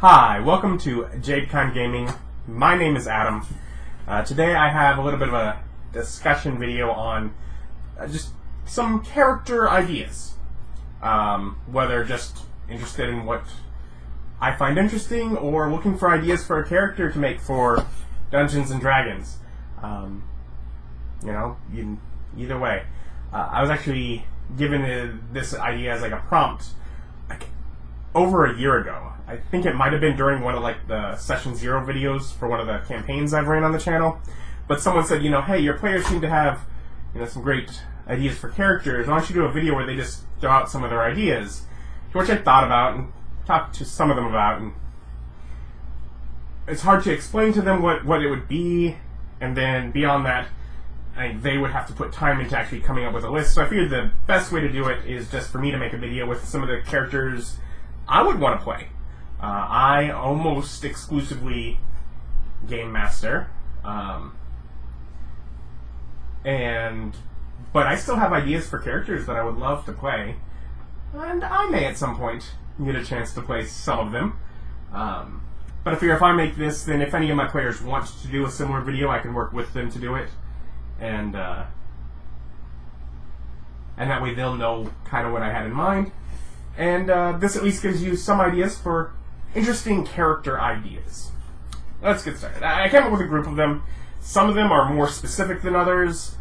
Hi, welcome to JadeCon Gaming. My name is Adam. Today I have a little bit of a discussion video on just some character ideas. Whether just interested in what I find interesting or looking for ideas for a character to make for Dungeons and Dragons. Either way. I was actually given this idea as like a prompt over a year ago. I think it might have been during one of the Session 0 videos for one of the campaigns I've ran on the channel. But someone said, hey, your players seem to have some great ideas for characters. Why don't you do a video where they just throw out some of their ideas? To which I thought about and talked to some of them about. And it's hard to explain to them what it would be. And then beyond that, they would have to put time into actually coming up with a list. So I figured the best way to do it is just for me to make a video with some of the characters I would want to play. I almost exclusively game master, but I still have ideas for characters that I would love to play, and I may at some point get a chance to play some of them. But I figure if I make this, then if any of my players want to do a similar video, I can work with them to do it, and that way they'll know kind of what I had in mind. And this at least gives you some ideas for interesting character ideas. Let's get started. I came up with a group of them. Some of them are more specific than others.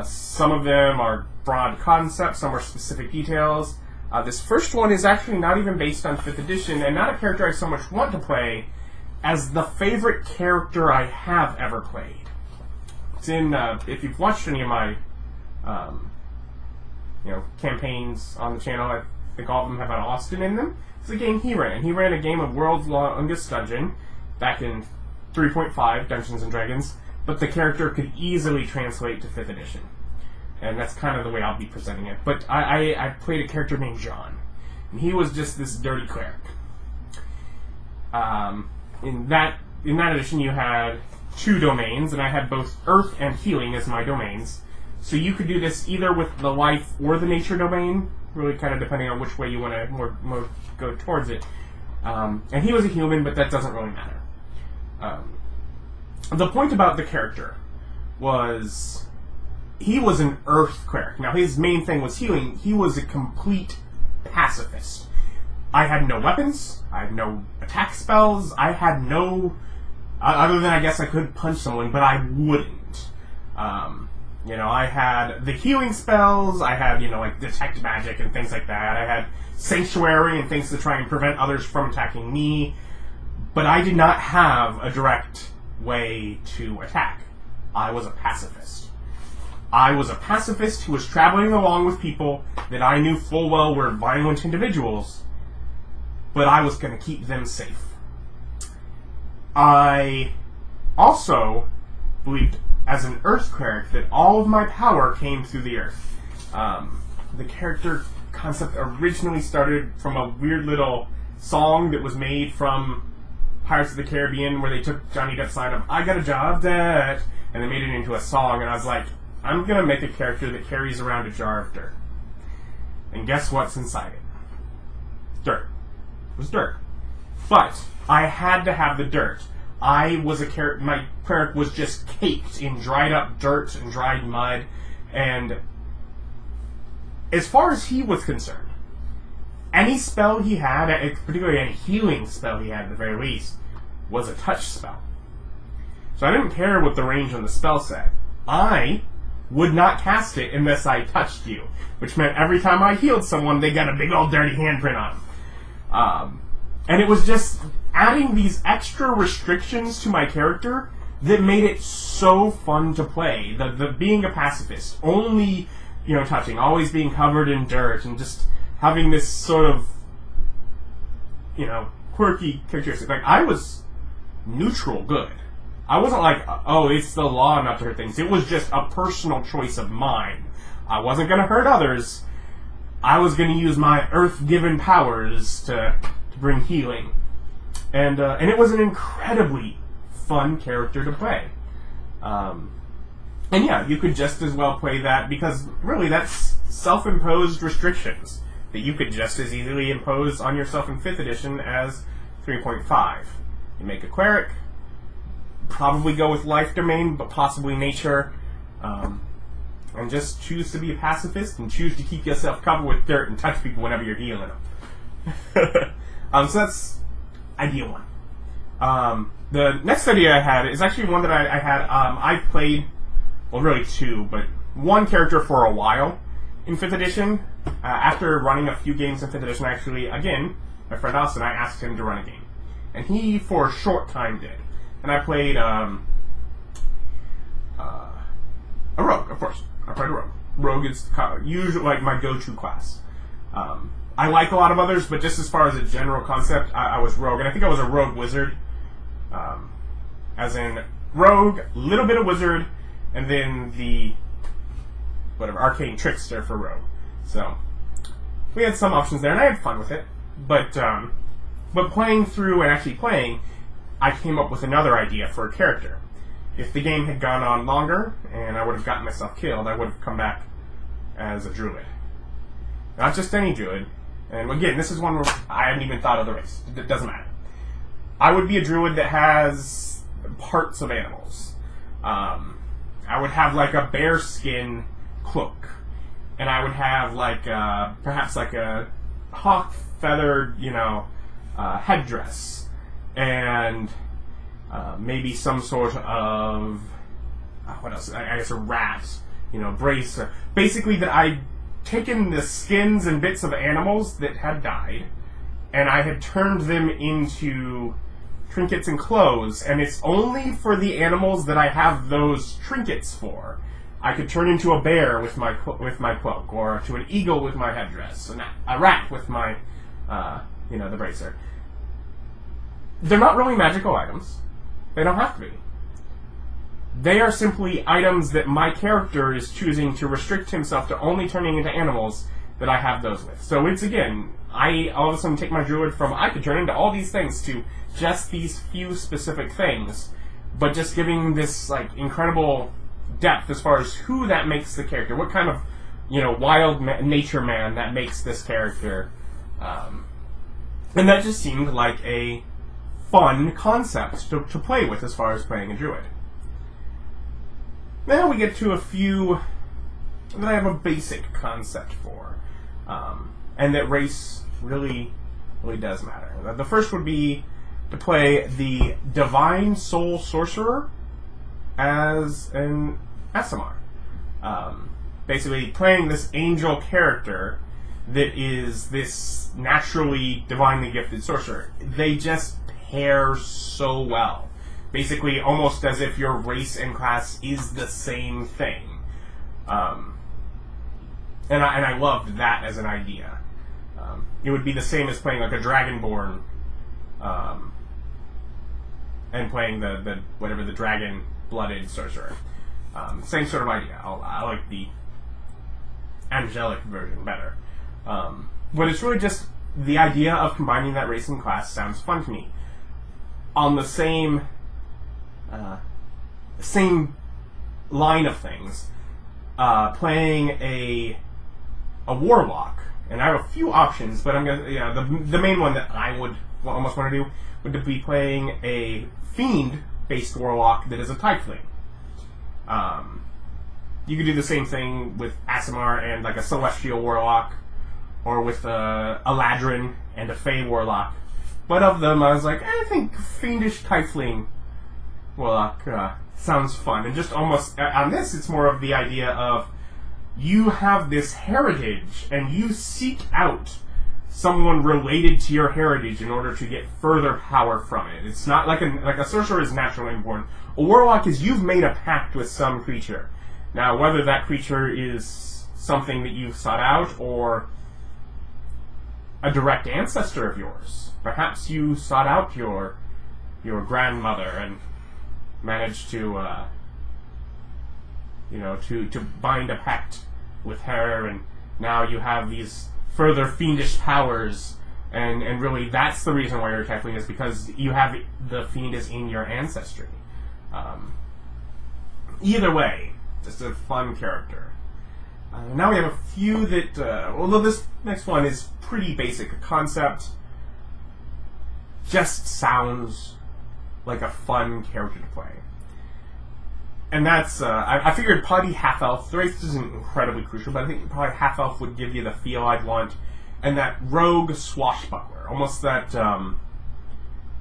Some of them are broad concepts, some are specific details. This first one is actually not even based on 5th edition, and not a character I so much want to play as the favorite character I have ever played. It's in, if you've watched any of my campaigns on the channel, I think all of them have an Austin in them. It's the game he ran. He ran a game of World's Longest Dungeon back in 3.5 Dungeons and Dragons, but the character could easily translate to 5th edition. And that's kind of the way I'll be presenting it. But I played a character named John, and he was just this dirty cleric. In that edition you had 2 domains, and I had both Earth and Healing as my domains. So you could do this either with the Life or the Nature domain, really kind of depending on which way you want to more go towards it. And he was a human, but that doesn't really matter. The point about the character was he was an Earth cleric. Now, his main thing was healing. He was a complete pacifist. I had no weapons. I had no attack spells. I had no... other than I guess I could punch someone, but I wouldn't. I had the healing spells, I had, detect magic and things like that. I had sanctuary and things to try and prevent others from attacking me. But I did not have a direct way to attack. I was a pacifist. I was a pacifist who was traveling along with people that I knew full well were violent individuals, but I was going to keep them safe. I also believed, as an Earth cleric, that all of my power came through the Earth. The character concept originally started from a weird little song that was made from Pirates of the Caribbean, where they took Johnny Depp's line of, "I got a job, Dad," and they made it into a song, and I was like, I'm going to make a character that carries around a jar of dirt. And guess what's inside it? Dirt. It was dirt. But I had to have the dirt. My cleric was just caked in dried up dirt and dried mud, and as far as he was concerned, any spell he had, particularly any healing spell he had at the very least, was a touch spell. So I didn't care what the range on the spell said. I would not cast it unless I touched you, which meant every time I healed someone, they got a big old dirty handprint on them. And it was just adding these extra restrictions to my character that made it so fun to play. The being a pacifist, only, touching, always being covered in dirt, and just having this sort of, quirky characteristic. I was neutral good. I wasn't like, oh, it's the law not to hurt things. It was just a personal choice of mine. I wasn't going to hurt others. I was going to use my Earth-given powers to bring healing. And it was an incredibly fun character to play. And yeah, you could just as well play that, because really that's self-imposed restrictions that you could just as easily impose on yourself in 5th edition as 3.5. You make a cleric, probably go with life domain, but possibly nature, and just choose to be a pacifist and choose to keep yourself covered with dirt and touch people whenever you're healing them. So that's idea one. The next idea I had is actually one that I had. I played, well, really two, but one character for a while in 5th edition. After running a few games in 5th edition, actually, again, my friend Austin, I asked him to run a game. And he, for a short time, did. And I played a rogue, of course. I played a rogue. Rogue is usually like my go-to class. I like a lot of others, but just as far as a general concept, I was rogue. And I think I was a rogue wizard. As in rogue, little bit of wizard, and then the arcane trickster for rogue. So we had some options there, and I had fun with it. But playing through and actually playing, I came up with another idea for a character. If the game had gone on longer and I would have gotten myself killed, I would have come back as a druid. Not just any druid. And again, this is one where I haven't even thought of the race. It doesn't matter. I would be a druid that has parts of animals. I would have like a bear skin cloak. And I would have like perhaps like a hawk feathered, headdress. And maybe some sort of what else? I guess a rat, brace. Basically, that I'd taken the skins and bits of animals that had died, and I had turned them into trinkets and clothes. And it's only for the animals that I have those trinkets for. I could turn into a bear with my cloak, or to an eagle with my headdress, and a rat with my, the bracer. They're not really magical items. They don't have to be. They are simply items that my character is choosing to restrict himself to only turning into animals that I have those with. So it's, again, I all of a sudden take my druid from I could turn into all these things to just these few specific things, but just giving this, incredible depth as far as who that makes the character, what kind of, wild nature man that makes this character. And that just seemed like a fun concept to play with as far as playing a druid. Now we get to a few that I have a basic concept for, and that race really does matter. The first would be to play the Divine Soul Sorcerer as an Aasimar. Basically playing this angel character that is this naturally divinely gifted sorcerer. They just pair so well. Basically, almost as if your race and class is the same thing. And I loved that as an idea. It would be the same as playing like a Dragonborn, and playing the dragon-blooded sorcerer. Same sort of idea. I like the angelic version better. But it's really just the idea of combining that race and class sounds fun to me. On the same line of things, playing a warlock, and I have a few options, but I'm gonna the main one that I would almost want to do would be playing a fiend-based warlock that is a tiefling. You could do the same thing with Aasimar and like a celestial warlock, or with a ladrin and a fey warlock. But of them, I was like, I think fiendish tiefling warlock sounds fun. And just almost on this, it's more of the idea of you have this heritage, and you seek out someone related to your heritage in order to get further power from it. It's not like a sorcerer is naturally born. A warlock is you've made a pact with some creature. Now, whether that creature is something that you've sought out or a direct ancestor of yours. Perhaps you sought out your grandmother and managed to to bind a pact with her, and now you have these further fiendish powers, and really that's the reason why you're a tiefling, is because you have the fiend is in your ancestry. Either way, just a fun character. Now we have a few that, although this next one is pretty basic concept, just sounds like a fun character to play. And that's, I figured probably half-elf. The race isn't incredibly crucial, but I think probably half-elf would give you the feel I'd want. And that rogue swashbuckler. Almost that,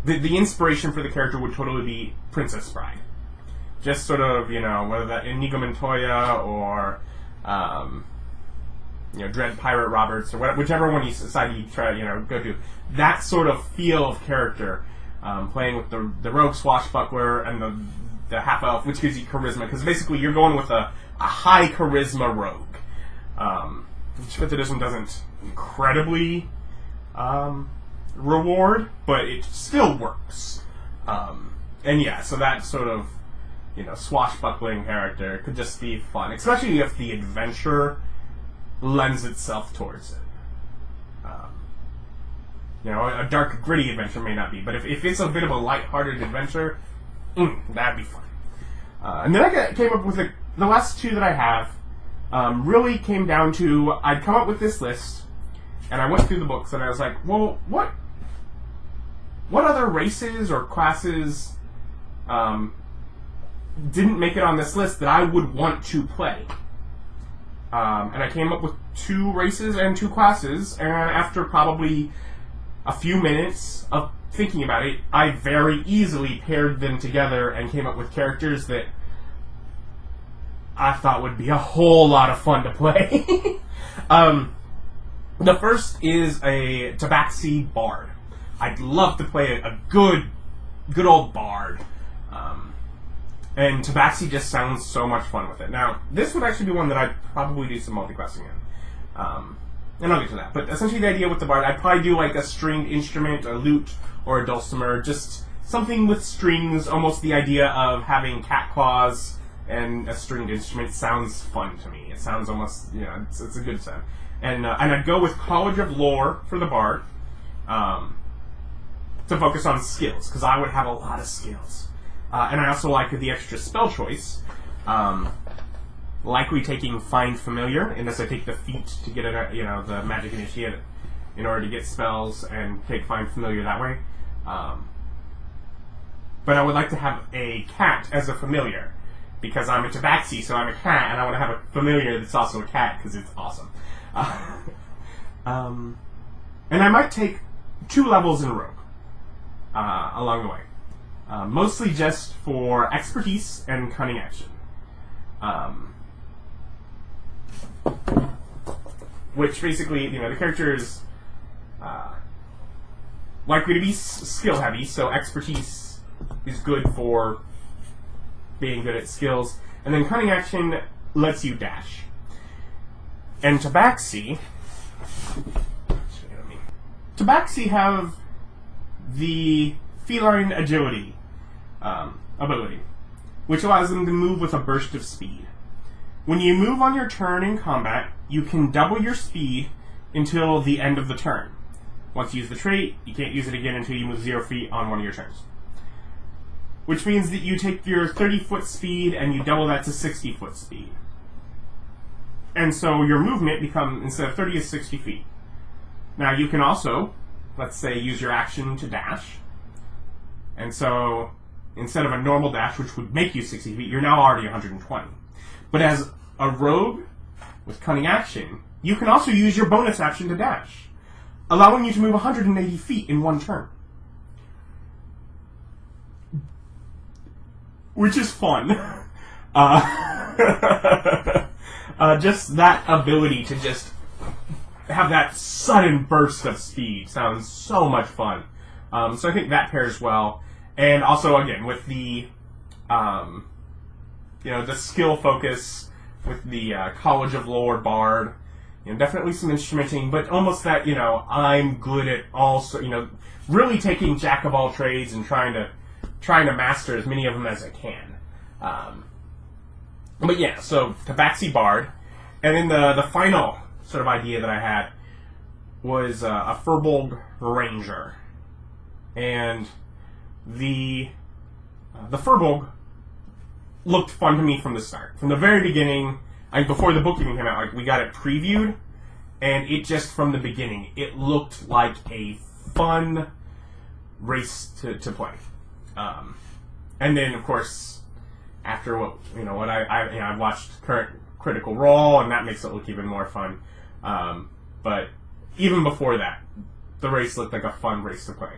the inspiration for the character would totally be Princess Bride. Just sort of, whether that Inigo Montoya or, Dread Pirate Roberts, or whichever one you decide you try to, go to. That sort of feel of character, playing with the rogue swashbuckler and the half-elf, which gives you charisma, because basically you're going with a high charisma rogue. Which Fifth Edition doesn't incredibly reward, but it still works. And yeah, so that sort of, swashbuckling character could just be fun, especially if the adventure lends itself towards it. A dark, gritty adventure may not be, but if it's a bit of a light-hearted adventure, that'd be fun. And then I came up with the last two that I have. Really came down to, I'd come up with this list, and I went through the books, and I was like, well, what other races or classes didn't make it on this list that I would want to play? And I came up with 2 races and 2 classes, and after probably a few minutes of thinking about it, I very easily paired them together and came up with characters that I thought would be a whole lot of fun to play. The first is a Tabaxi Bard. I'd love to play a good old Bard. And Tabaxi just sounds so much fun with it. Now, this would actually be one that I'd probably do some multiclassing in. And I'll get to that. But essentially the idea with the Bard, I'd probably do like a stringed instrument, a lute, or a dulcimer, just something with strings, almost the idea of having cat claws and a stringed instrument sounds fun to me. It sounds almost, it's a good sound. And I'd go with College of Lore for the Bard, to focus on skills, because I would have a lot of skills. And I also like the extra spell choice, likely taking Find Familiar, unless I take the feat to get the Magic Initiate in order to get spells and take Find Familiar that way. But I would like to have a cat as a familiar, because I'm a Tabaxi, so I'm a cat, and I want to have a familiar that's also a cat, because it's awesome. And I might take 2 levels in Rogue along the way. Mostly just for expertise and cunning action. Which basically, the character is likely to be skill heavy, so expertise is good for being good at skills, and then cunning action lets you dash. And Tabaxi have the feline agility ability, which allows them to move with a burst of speed. When you move on your turn in combat, you can double your speed until the end of the turn. Once you use the trait, you can't use it again until you move 0 feet on one of your turns. Which means that you take your 30-foot speed and you double that to 60-foot speed. And so your movement becomes, instead of 30, is 60 feet. Now you can also, let's say, use your action to dash. And so, instead of a normal dash, which would make you 60 feet, you're now already 120. But as a rogue with cunning action, you can also use your bonus action to dash, allowing you to move 180 feet in one turn. Which is fun. Just that ability to just have that sudden burst of speed sounds so much fun. So I think that pairs well. And also, again, with the, the skill focus with the College of Lore Bard, definitely some instrumenting, but almost that, I'm good at also, really taking jack of all trades and trying to master as many of them as I can. But yeah, so Tabaxi Bard, and then the final sort of idea that I had was a Furball Ranger, and the Furball looked fun to me from the start, from the very beginning. Before the book even came out, we got it previewed, and it just from the beginning, it looked like a fun, race to play. And then, of course, after what I've watched current Critical Role, and that makes it look even more fun. But even before that, the race looked like a fun race to play.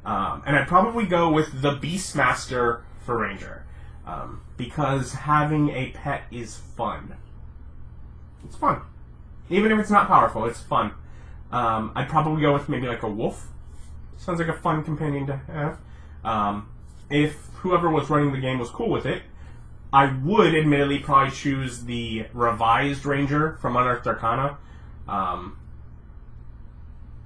And I'd probably go with the Beastmaster for Ranger, because having a pet is fun. It's fun. Even if it's not powerful, it's fun. I'd probably go with maybe like a wolf. Sounds like a fun companion to have. If whoever was running the game was cool with it, I would admittedly probably choose the revised Ranger from Unearthed Arcana.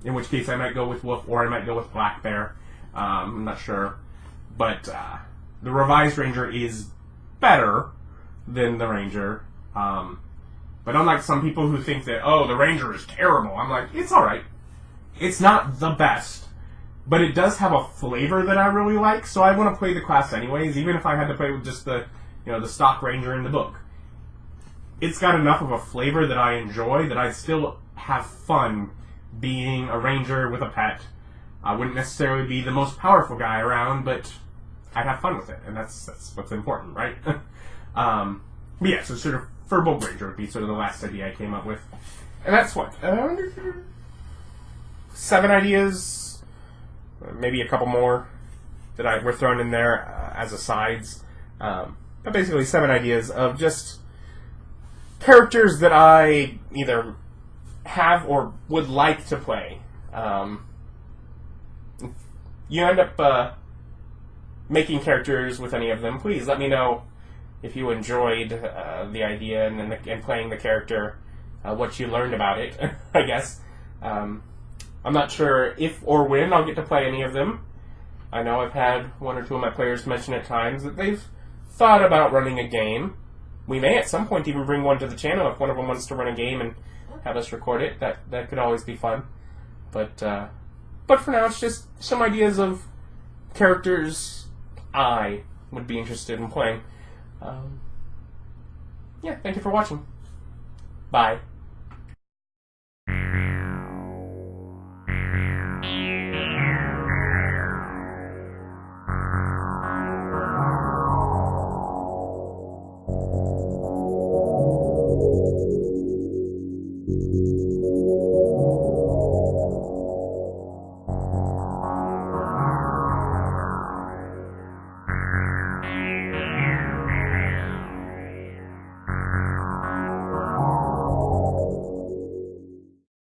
In which case I might go with wolf, or I might go with black bear. I'm not sure. But the revised Ranger is better than the Ranger. But unlike some people who think that, oh, the Ranger is terrible, I'm like, it's alright. It's not the best, but it does have a flavor that I really like, so I want to play the class anyways, even if I had to play with just the stock Ranger in the book. It's got enough of a flavor that I enjoy that I still have fun being a Ranger with a pet. I wouldn't necessarily be the most powerful guy around, but I'd have fun with it, and that's what's important, right? But yeah, so sort of Furball Ranger would be sort of the last idea I came up with. And that's what? 7 ideas, maybe a couple more that were thrown in there as asides. But basically 7 ideas of just characters that I either have or would like to play. If you end up making characters with any of them, please let me know if you enjoyed the idea and playing the character, what you learned about it, I guess. I'm not sure if or when I'll get to play any of them. I know I've had 1 or 2 of my players mention at times that they've thought about running a game. We may at some point even bring one to the channel if one of them wants to run a game and have us record it. That could always be fun. But for now, it's just some ideas of characters I would be interested in playing. Yeah, thank you for watching. Bye.